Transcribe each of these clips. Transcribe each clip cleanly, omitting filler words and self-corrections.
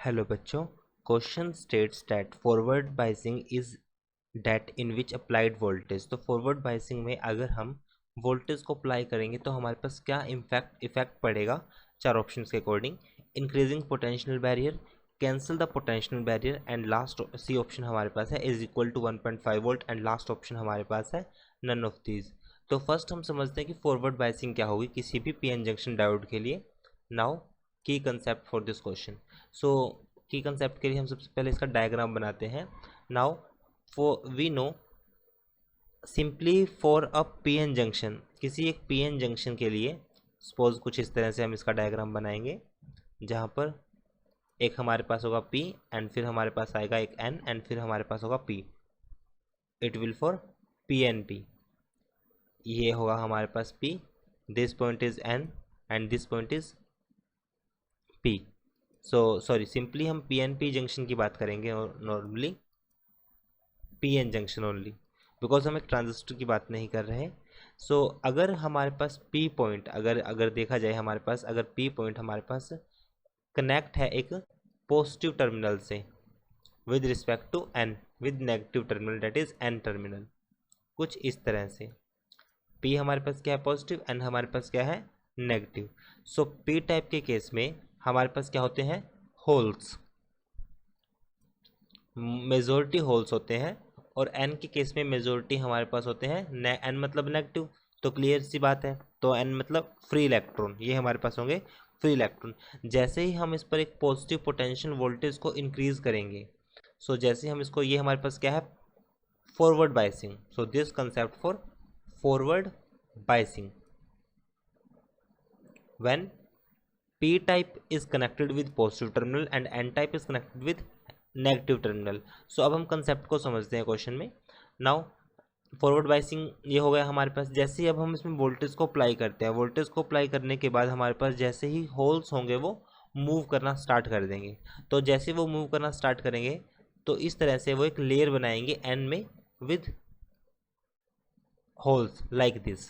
Hello बच्चों, question states that forward biasing is that in which applied voltage. तो forward biasing में अगर हम वोल्टेज को अप्लाई करेंगे तो हमारे पास क्या इफेक्ट पड़ेगा। चार ऑप्शंस के according: increasing potential barrier, cancel the potential barrier, and last C option हमारे पास है is equal to 1.5 volt, and last option हमारे पास है नन ऑफ दीज। तो फर्स्ट हम समझते हैं कि फॉरवर्ड बायसिंग क्या होगी किसी भी पीएन जंक्शन डायोड के लिए। नाउ की कंसेप्ट फॉर दिस क्वेश्चन। सो की कंसेप्ट के लिए हम सबसे पहले इसका डायग्राम बनाते हैं। Now for we know simply for a PN junction, किसी एक पीएन जंक्शन के लिए सपोज कुछ इस तरह से हम इसका डायग्राम बनाएंगे, जहाँ पर एक हमारे पास होगा P एंड फिर हमारे पास आएगा एक N एंड फिर हमारे पास होगा P। It will for PNP। ये होगा हमारे पास P, this point is N and this point is P। So sorry, simply हम PNP जंक्शन की बात करेंगे और normally PN junction only, because हम एक ट्रांजिस्टर की बात नहीं कर रहे हैं। सो अगर हमारे पास P पॉइंट, अगर देखा जाए हमारे पास, अगर P पॉइंट हमारे पास कनेक्ट है एक पॉजिटिव टर्मिनल से with respect to N, with negative terminal that is N terminal, कुछ इस तरह से। P हमारे पास क्या है पॉजिटिव, N हमारे पास क्या है नेगेटिव। सो P टाइप के केस में हमारे पास क्या होते हैं होल्स, मेजोरिटी होल्स होते हैं, और N के केस में मेजोरिटी हमारे पास होते हैं N मतलब नेगेटिव। तो क्लियर सी बात है, तो N मतलब फ्री इलेक्ट्रॉन, ये हमारे पास होंगे फ्री इलेक्ट्रॉन। जैसे ही हम इस पर एक पॉजिटिव पोटेंशियल वोल्टेज को इंक्रीज करेंगे, सो जैसे हम इसको, ये हमारे पास क्या है forward biasing. So this concept for forward biasing when P type is connected with positive terminal and N type is connected with negative terminal. So अब हम कंसेप्ट को समझते हैं क्वेश्चन में। नाउ फॉरवर्ड बायसिंग ये हो गया हमारे पास। जैसे ही अब हम इसमें वोल्टेज को अप्लाई करते हैं, वोल्टेज को अप्लाई करने के बाद हमारे पास जैसे ही होल्स होंगे वो मूव करना स्टार्ट कर देंगे। तो जैसे वो मूव करना स्टार्ट करेंगे तो इस तरह से वो एक लेयर बनाएंगे एन में विद होल्स लाइक दिस,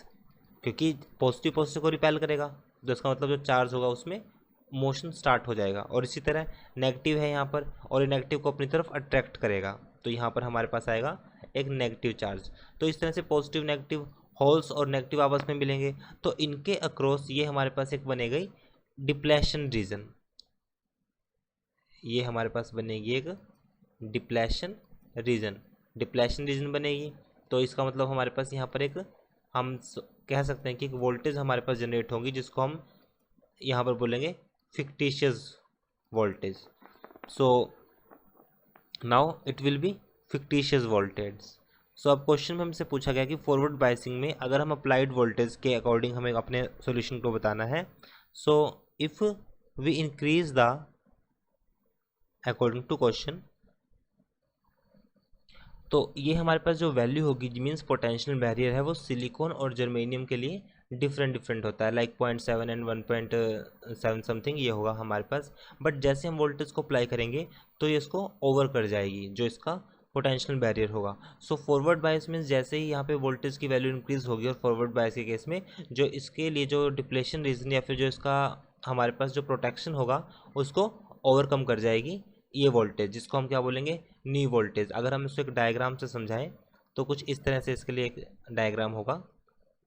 क्योंकि पॉजिटिव पॉजिटिव को रिपेल करेगा, तो इसका मतलब जो चार्ज होगा उसमें मोशन स्टार्ट हो जाएगा। और इसी तरह नेगेटिव है यहाँ पर, और ये नेगेटिव को अपनी तरफ अट्रैक्ट करेगा, तो यहाँ पर हमारे पास आएगा एक नेगेटिव चार्ज। तो इस तरह से पॉजिटिव नेगेटिव होल्स और नेगेटिव आपस में मिलेंगे, तो इनके अक्रॉस ये हमारे पास एक बनेगी डिप्लेशन रीजन। ये हमारे पास बनेगी एक डिप्लेशन रीजन, डिप्लेशन रीजन बनेगी। तो इसका मतलब हमारे पास यहाँ पर एक हम कह सकते हैं कि एक वोल्टेज हमारे पास जनरेट होगी, जिसको हम यहाँ पर बोलेंगे fictitious voltage. So now it will be fictitious voltage. So अब क्वेश्चन में हमसे पूछा गया कि फॉरवर्ड बायसिंग में अगर हम अप्लाइड वोल्टेज के अकॉर्डिंग हमें अपने सॉल्यूशन को बताना है। So if we increase the according to question, तो ये हमारे पास जो वैल्यू होगी मीन्स पोटेंशियल बैरियर है वो सिलिकॉन और जर्मेनियम के लिए डिफरेंट होता है, लाइक 0.7 एंड 1.7 समथिंग ये होगा हमारे पास। बट जैसे हम वोल्टेज को अप्लाई करेंगे तो ये इसको ओवर कर जाएगी जो इसका पोटेंशियल बैरियर होगा। सो फॉरवर्ड बायस मीन्स जैसे ही यहाँ पे वोल्टेज की वैल्यू इंक्रीज होगी, और फॉरवर्ड बायस के केस में जो इसके लिए जो डिप्लेशन रीजन या फिर जो इसका हमारे पास जो प्रोटेक्शन होगा उसको ओवरकम कर जाएगी ये वोल्टेज, जिसको हम क्या बोलेंगे नी वोल्टेज। अगर हम इसको एक डायग्राम से समझाएं तो कुछ इस तरह से इसके लिए एक डायग्राम होगा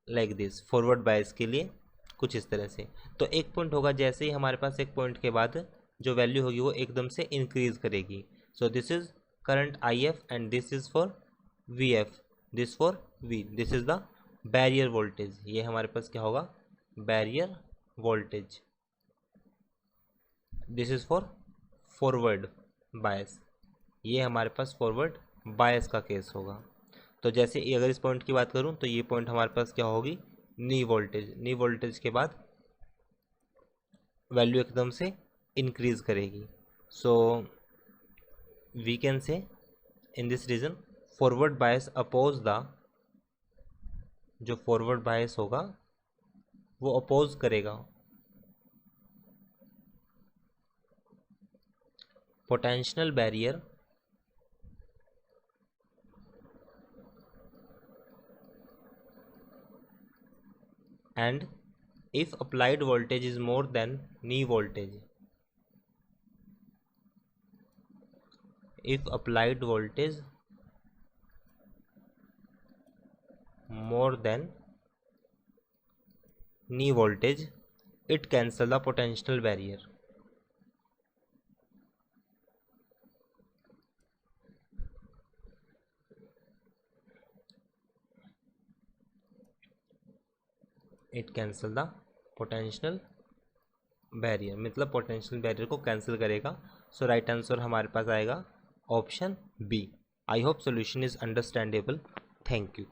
लाइक दिस, फॉरवर्ड बायस के लिए कुछ इस तरह से। तो एक पॉइंट होगा, जैसे ही हमारे पास एक पॉइंट के बाद जो वैल्यू होगी वो एकदम से इंक्रीज करेगी। So this is current IF and this is for VF, this for V, this is the barrier voltage. ये हमारे पास क्या होगा barrier voltage, this is for forward bias. ये हमारे पास फॉरवर्ड बायस का केस होगा। तो जैसे अगर इस पॉइंट की बात करूं तो ये पॉइंट हमारे पास क्या होगी नी वोल्टेज, नी वोल्टेज के बाद वैल्यू एकदम से इंक्रीज करेगी। सो we can say in this region forward bias oppose the, जो फॉरवर्ड बायस होगा वो अपोज करेगा potential barrier and if applied voltage is more than knee voltage, if applied voltage more than knee voltage, it cancel the potential barrier. It cancel the potential barrier, मतलब potential barrier को cancel करेगा. So right answer हमारे पास आएगा option B. I hope solution is understandable. Thank you.